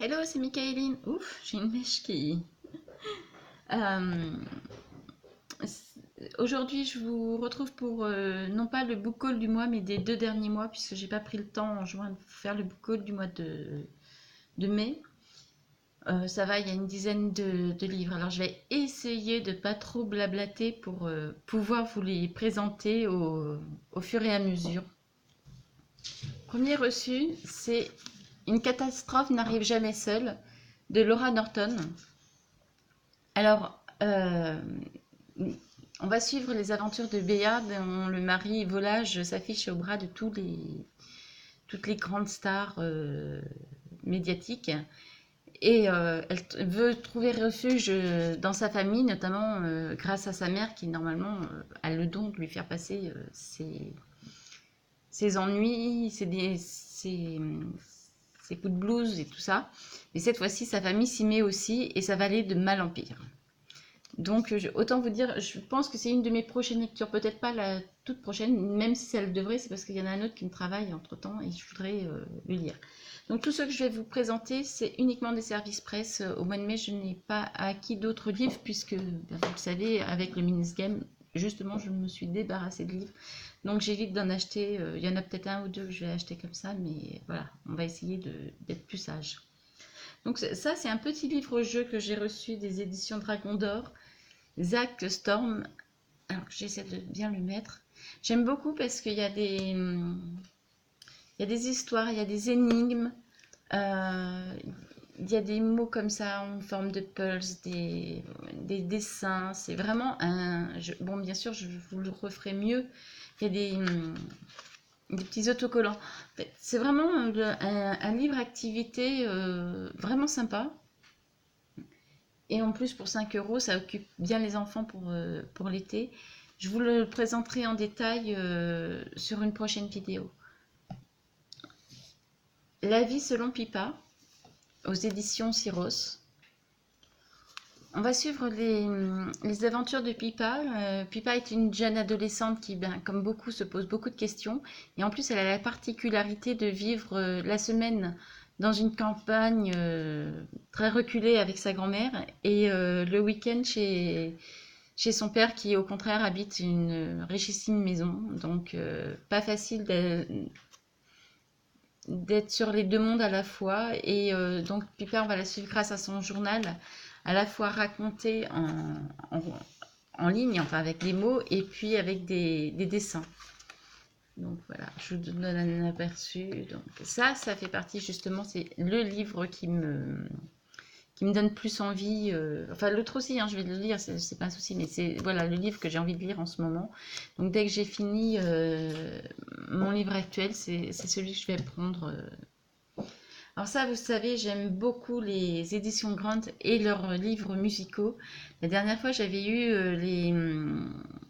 Hello, c'est Michaeline. Ouf, j'ai une mèche qui... Euh, Aujourd'hui, je vous retrouve pour non pas le book haul du mois, mais des 2 derniers mois, puisque j'ai pas pris le temps en juin de faire le book haul du mois de mai. Ça va, il y a une dizaine de livres. Alors, je vais essayer de pas trop blablater pour pouvoir vous les présenter au fur et à mesure. Premier reçu, c'est Une catastrophe n'arrive jamais seule de Laura Norton. Alors, on va suivre les aventures de Béa, dont le mari volage s'affiche au bras de toutes les grandes stars médiatiques. Et elle veut trouver refuge dans sa famille, notamment grâce à sa mère qui, normalement, a le don de lui faire passer ses ennuis, ses coups de blues et tout ça. Mais cette fois-ci, sa famille s'y met aussi et ça va aller de mal en pire. Donc, autant vous dire, je pense que c'est une de mes prochaines lectures, peut-être pas la toute prochaine, même si ça le devrait, c'est parce qu'il y en a un autre qui me travaille entre-temps et je voudrais le lire. Donc, tout ce que je vais vous présenter, c'est uniquement des services presse. Au mois de mai, je n'ai pas acquis d'autres livres, puisque, ben, vous le savez, avec le Minisgame, justement, je me suis débarrassée de livres. Donc, j'évite d'en acheter. Il y en a peut-être un ou deux que je vais acheter comme ça, mais voilà, on va essayer d'être plus sage. Donc, ça, c'est un petit livre-jeu que j'ai reçu des éditions Dragon d'Or. Zach Storm, alors j'essaie de bien le mettre. J'aime beaucoup parce qu'il y a des histoires, il y a des énigmes, euh, il y a des mots comme ça en forme de pulse, des dessins. C'est vraiment bon, bien sûr, je vous le referai mieux. Il y a des petits autocollants. En fait, c'est vraiment un livre activité vraiment sympa. Et en plus, pour 5 euros, ça occupe bien les enfants pour l'été. Je vous le présenterai en détail sur une prochaine vidéo. La vie selon Pipa, aux éditions Syros. On va suivre les aventures de Pipa. Pipa est une jeune adolescente qui, ben, comme beaucoup, se pose beaucoup de questions. Et en plus, elle a la particularité de vivre la semaine dans une campagne très reculée avec sa grand-mère et le week-end chez son père qui, au contraire, habite une richissime maison. Donc, pas facile d'être sur les deux mondes à la fois. Et donc, Pipa, on va la suivre grâce à son journal, à la fois raconté en ligne, enfin avec des mots, et puis avec des dessins. Donc voilà, je vous donne un aperçu. Donc ça fait partie justement, c'est le livre qui me donne plus envie. Enfin, l'autre aussi, hein, je vais le lire, c'est pas un souci, mais c'est voilà le livre que j'ai envie de lire en ce moment. Donc, dès que j'ai fini mon livre actuel, c'est celui que je vais prendre. Alors, ça, vous savez, j'aime beaucoup les éditions Grant et leurs livres musicaux. La dernière fois, j'avais eu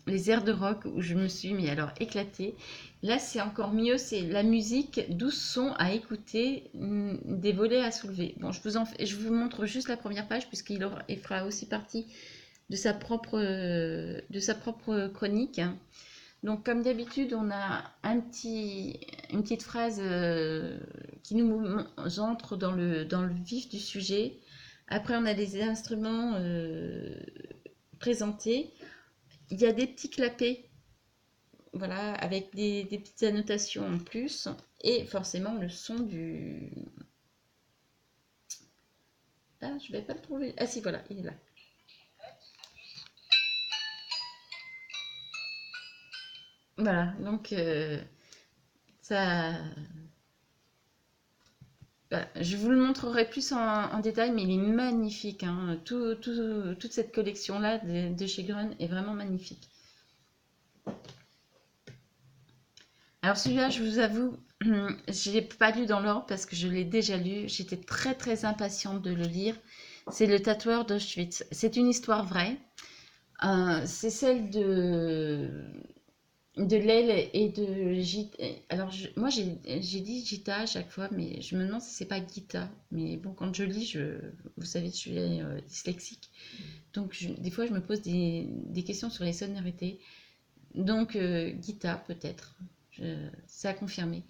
les airs de rock où je me suis mais alors éclatée. Là, c'est encore mieux, c'est la musique, 12 sons à écouter, des volets à soulever. Bon, je vous montre juste la première page puisqu'il fera aussi partie de sa propre chronique. Donc, comme d'habitude, on a une petite phrase qui nous entre dans le vif du sujet. Après, on a des instruments présentés. Il y a des petits clapets, voilà, avec des petites annotations en plus. Et forcément, le son du... Ah, je vais pas le trouver. Ah si, voilà, il est là. Voilà, donc ça... Voilà, je vous le montrerai plus en détail, mais il est magnifique, hein. Toute cette collection-là de chez Grun est vraiment magnifique. Alors celui-là, je vous avoue, je ne l'ai pas lu dans l'ordre parce que je l'ai déjà lu. J'étais très très impatiente de le lire. C'est Le Tatoueur d'Auschwitz. C'est une histoire vraie. C'est celle de l'aile et de Gita. Alors, moi, j'ai dit Gita à chaque fois, mais je me demande si c'est pas Gita. Mais bon, quand je lis, vous savez, je suis dyslexique. Donc, des fois, je me pose des questions sur les sonorités. Donc, Gita, peut-être. C'est à confirmer.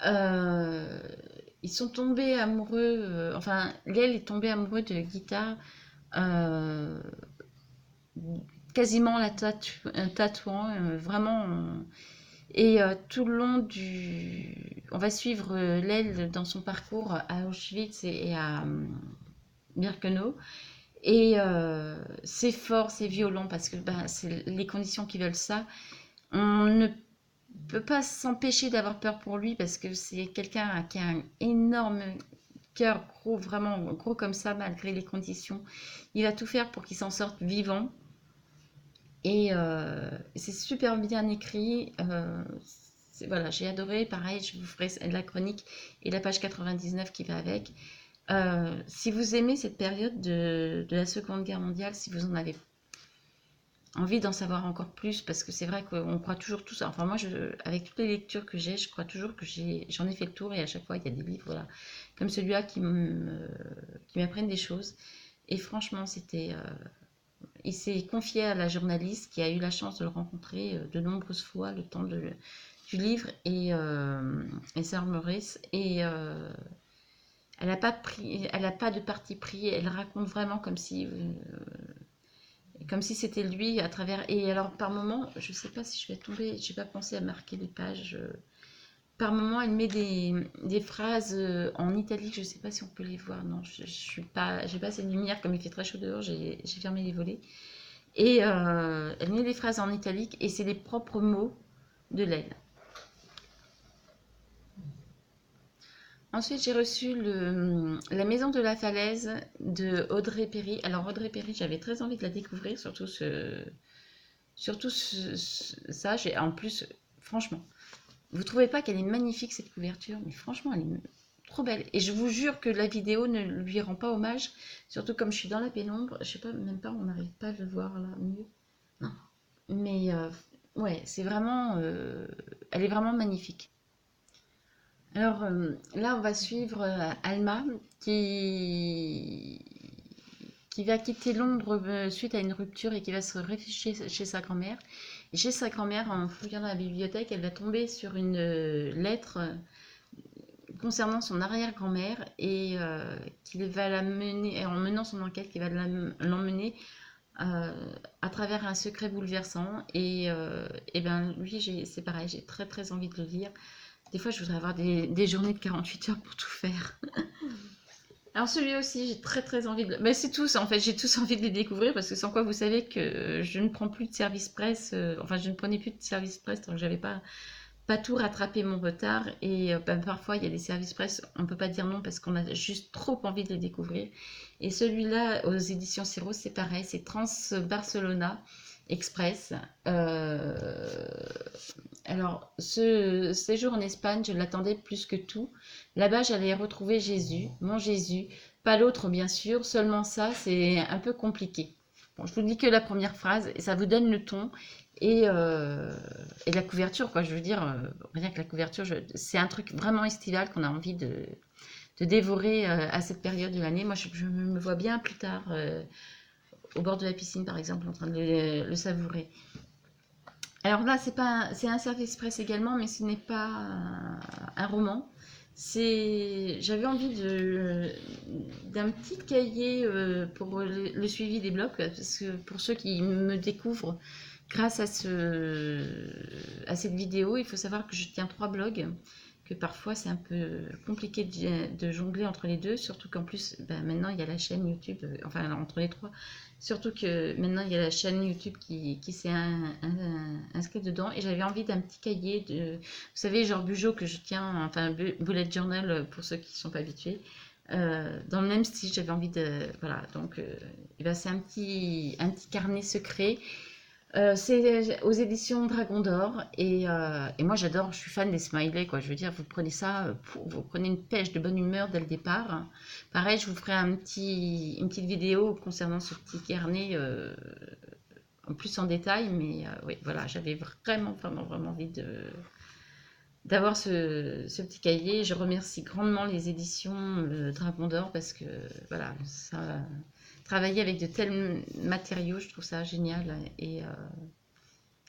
Euh, ils sont tombés amoureux, enfin, Léel est tombé amoureux de Gita, euh, quasiment la tatouant, vraiment. Et tout le long du... On va suivre Léel dans son parcours à Auschwitz et à Birkenau. Et c'est fort, c'est violent, parce que bah, c'est les conditions qui veulent ça. On ne peut pas s'empêcher d'avoir peur pour lui, parce que c'est quelqu'un qui a un énorme cœur, gros, vraiment gros comme ça, malgré les conditions. Il va tout faire pour qu'il s'en sorte vivant. Et c'est super bien écrit. Voilà, j'ai adoré. Pareil, je vous ferai la chronique et la page 99 qui va avec. Si vous aimez cette période de la Seconde Guerre mondiale, si vous en avez envie d'en savoir encore plus, parce que c'est vrai qu'on croit toujours tout ça. Enfin, moi, avec toutes les lectures que j'ai, je crois toujours que j'en ai fait le tour, et à chaque fois, il y a des livres voilà, comme celui-là qui m'apprennent des choses. Et franchement, il s'est confié à la journaliste qui a eu la chance de le rencontrer de nombreuses fois le temps du livre, et Sœur Maurice. Et elle a pas de parti pris. Elle raconte vraiment comme si c'était lui à travers. Et alors, par moment, je sais pas si je vais tomber, j'ai pas pensé à marquer les pages. Par moment, elle met des phrases en italique, je sais pas si on peut les voir. Non, je suis pas, j'ai pas assez de lumière, comme il fait très chaud dehors, j'ai fermé les volets. Et elle met des phrases en italique, et c'est les propres mots de l'aile. Ensuite, j'ai reçu La Maison de la Falaise de Audrey Perry. Alors, Audrey Perry, j'avais très envie de la découvrir, ça. En plus, franchement, vous trouvez pas qu'elle est magnifique, cette couverture? Mais franchement, elle est trop belle. Et je vous jure que la vidéo ne lui rend pas hommage, surtout comme je suis dans la pénombre. Je sais pas, même pas, on n'arrive pas à le voir là mieux. Non. Mais ouais, c'est vraiment, elle est vraiment magnifique. Alors là, on va suivre Alma qui va quitter Londres suite à une rupture, et qui va se réfugier chez sa grand-mère. Et chez sa grand-mère, en fouillant dans la bibliothèque, elle va tomber sur une lettre concernant son arrière-grand-mère, et qui va l'amener, en menant son enquête, qui va l'emmener à travers un secret bouleversant. Et ben lui, c'est pareil, j'ai très très envie de le lire. Des fois, je voudrais avoir des journées de 48 heures pour tout faire. Alors celui-là aussi, j'ai très très envie de... Mais c'est tous, en fait, j'ai tous envie de les découvrir, parce que sans quoi, vous savez que je ne prends plus de service presse, enfin, je ne prenais plus de service presse tant que j'avais pas tout rattrapé mon retard. Et ben, parfois, il y a des services presse, on ne peut pas dire non, parce qu'on a juste trop envie de les découvrir. Et celui-là, aux éditions Syros, c'est pareil, c'est Trans Barcelona Express. Alors, ce séjour en Espagne, je l'attendais plus que tout. Là-bas, j'allais retrouver Jésus, mon Jésus, pas l'autre bien sûr, seulement ça, c'est un peu compliqué. Bon, je vous dis que la première phrase, et ça vous donne le ton, et la couverture, quoi. Je veux dire, rien que la couverture, c'est un truc vraiment estival qu'on a envie de dévorer à cette période de l'année. Moi, je me vois bien plus tard, au bord de la piscine, par exemple, en train de le savourer. Alors là, c'est un service presse également, mais ce n'est pas un roman. J'avais envie d'un petit cahier pour le suivi des blogs, parce que pour ceux qui me découvrent grâce à cette vidéo, il faut savoir que je tiens 3 blogs, que parfois c'est un peu compliqué de jongler entre les deux, surtout qu'en plus, ben, maintenant il y a la chaîne YouTube, enfin entre les 3, surtout que maintenant il y a la chaîne YouTube qui s'est inscrite dedans, et j'avais envie d'un petit cahier vous savez, genre Bugeaud que je tiens, enfin Bullet Journal pour ceux qui ne sont pas habitués, dans le même style. J'avais envie voilà, donc et ben c'est un petit carnet secret. C'est aux éditions Dragon d'Or, et moi j'adore, je suis fan des smileys, quoi. Je veux dire, vous prenez ça, vous prenez une pêche de bonne humeur dès le départ. Pareil, je vous ferai une petite vidéo concernant ce petit carnet, en plus en détail, mais oui, voilà, j'avais vraiment, vraiment, vraiment envie d'avoir ce petit cahier. Je remercie grandement les éditions Dragon d'Or, parce que voilà, ça... Travailler avec de tels matériaux, je trouve ça génial. Et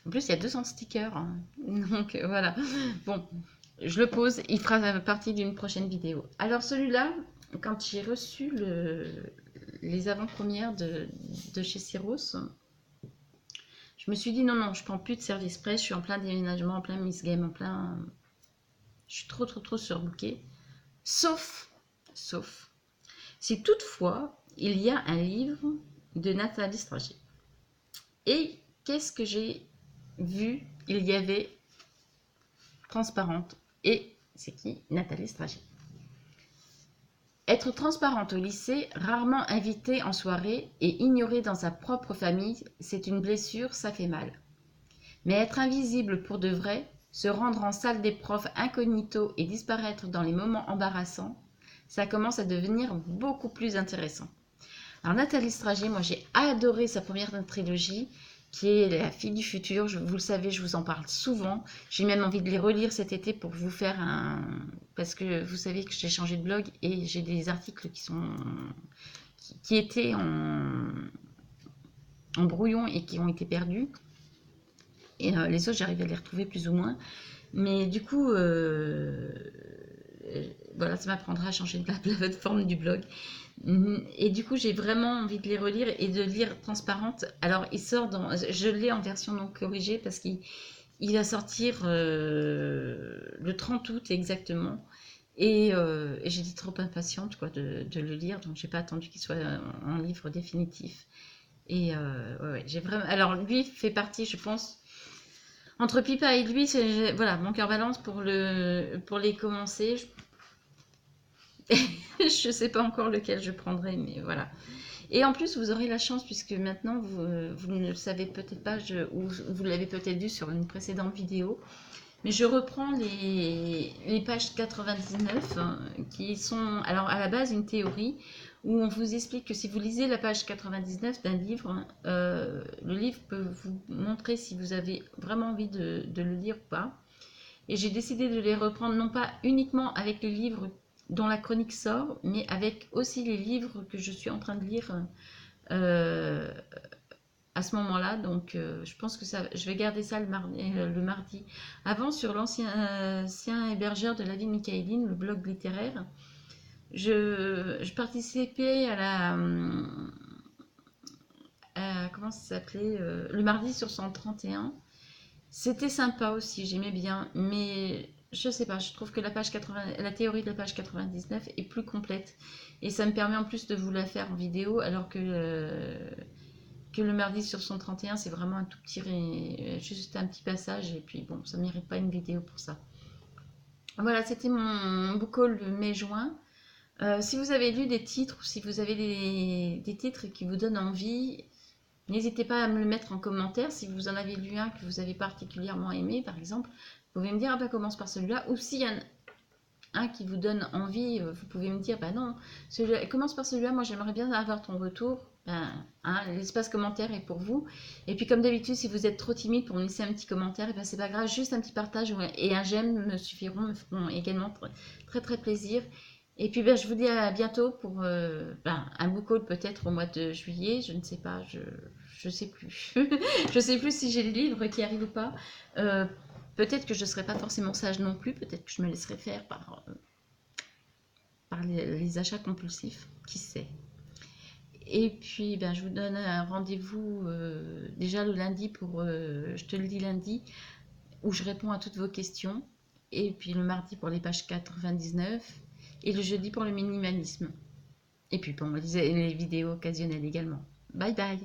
en plus, il y a 200 stickers, hein. Donc voilà. Bon. Je le pose, il fera partie d'une prochaine vidéo. Alors celui-là, quand j'ai reçu les avant-premières de chez Syros, je me suis dit non, non, je prends plus de service presse, je suis en plein déménagement, en plein Miss Game, en plein... Je suis trop surbookée. Sauf, si toutefois, il y a un livre de Nathalie Strachey. Et qu'est-ce que j'ai vu? Il y avait Transparente. Et c'est qui? Nathalie Strachey. Être transparente au lycée, rarement invitée en soirée et ignorée dans sa propre famille, c'est une blessure, ça fait mal. Mais être invisible pour de vrai, se rendre en salle des profs incognito et disparaître dans les moments embarrassants, ça commence à devenir beaucoup plus intéressant. Alors Nathalie Strachey, moi j'ai adoré sa première trilogie, qui est La fille du futur. Vous le savez, je vous en parle souvent. J'ai même envie de les relire cet été pour vous faire un... Parce que vous savez que j'ai changé de blog et j'ai des articles qui étaient en brouillon et qui ont été perdus. Et les autres, j'arrive à les retrouver plus ou moins. Mais du coup, voilà, ça m'apprendra à changer de la plateforme du blog. Et du coup, j'ai vraiment envie de les relire et de lire Transparente. Alors, il sort je l'ai en version non corrigée parce qu'il va sortir le 30 août exactement. Et j'étais trop impatiente quoi, de le lire, donc j'ai pas attendu qu'il soit en livre définitif. Et ouais, j'ai vraiment. Alors, lui fait partie, je pense. Entre Pipa et lui, voilà, mon cœur balance pour les commencer. Je sais pas encore lequel je prendrai, mais voilà. Et en plus, vous aurez la chance, puisque maintenant, vous ne le savez peut-être pas, ou vous l'avez peut-être vu sur une précédente vidéo, mais je reprends les pages 99, hein, qui sont, alors à la base, une théorie, où on vous explique que si vous lisez la page 99 d'un livre, le livre peut vous montrer si vous avez vraiment envie de le lire ou pas. Et j'ai décidé de les reprendre, non pas uniquement avec les livres dont la chronique sort, mais avec aussi les livres que je suis en train de lire à ce moment-là. Donc je pense que je vais garder ça le mardi. Avant, sur l'ancien hébergeur de la vie de Michaeline, le blog littéraire, je participais comment ça s'appelait, le mardi sur 131. C'était sympa aussi, j'aimais bien, mais je sais pas, je trouve que la théorie de la page 99 est plus complète et ça me permet en plus de vous la faire en vidéo, alors que le mardi sur 131 c'est vraiment un tout petit, juste un petit passage et puis bon, ça ne mérite pas une vidéo pour ça. Voilà, c'était mon book haul de mai-juin. Si vous avez lu des titres ou si vous avez des titres qui vous donnent envie, n'hésitez pas à me le mettre en commentaire. Si vous en avez lu un que vous avez particulièrement aimé, par exemple, vous pouvez me dire, ah bah commence par celui-là. Ou s'il y en a un qui vous donne envie, vous pouvez me dire, bah non, commence par celui-là, moi j'aimerais bien avoir ton retour. Ben, hein, l'espace commentaire est pour vous. Et puis comme d'habitude, si vous êtes trop timide pour me laisser un petit commentaire, et ben c'est pas grave, juste un petit partage et un j'aime me suffiront, me feront également très plaisir. Et puis ben, je vous dis à bientôt pour un book haul peut-être au mois de juillet, je ne sais pas, je sais plus. Je sais plus si j'ai les livres qui arrivent ou pas. Peut-être que je ne serai pas forcément sage non plus, peut-être que je me laisserai faire par les achats compulsifs, qui sait. Et puis ben, je vous donne un rendez-vous déjà le lundi pour, je te le dis lundi, où je réponds à toutes vos questions. Et puis le mardi pour les pages 99 et le jeudi pour le minimalisme. Et puis bon, les vidéos occasionnelles également. Bye bye.